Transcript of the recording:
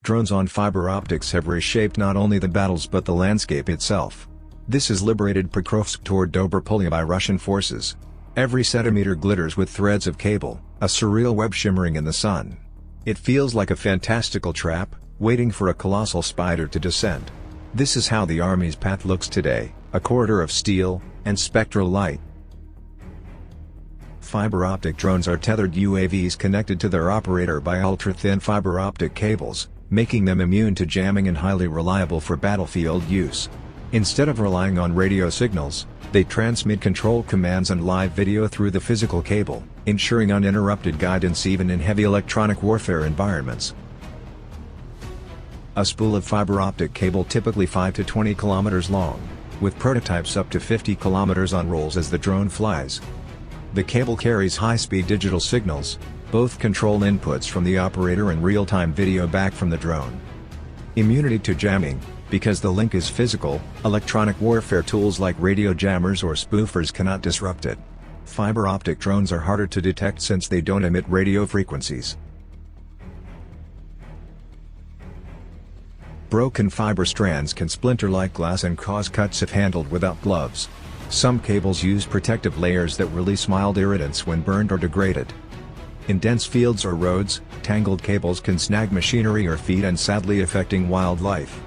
Drones on fiber optics have reshaped not only the battles but the landscape itself. This has liberated Pokrovsk toward Dobropolye by Russian forces. Every centimeter glitters with threads of cable, a surreal web shimmering in the sun. It feels like a fantastical trap, waiting for a colossal spider to descend. This is how the Army's path looks today, a corridor of steel and spectral light. Fiber optic drones are tethered UAVs connected to their operator by ultra-thin fiber optic cables, making them immune to jamming and highly reliable for battlefield use. Instead of relying on radio signals, they transmit control commands and live video through the physical cable, ensuring uninterrupted guidance even in heavy electronic warfare environments. A spool of fiber optic cable typically 5 to 20 kilometers long, with prototypes up to 50 kilometers unrolls as the drone flies. The cable carries high-speed digital signals, both control inputs from the operator and real-time video back from the drone. Immunity to jamming. Because the link is physical, electronic warfare tools like radio jammers or spoofers cannot disrupt it. Fiber optic drones are harder to detect since they don't emit radio frequencies. Broken fiber strands can splinter like glass and cause cuts if handled without gloves. Some cables use protective layers that release mild irritants when burned or degraded. In dense fields or roads, tangled cables can snag machinery or feet and sadly affecting wildlife.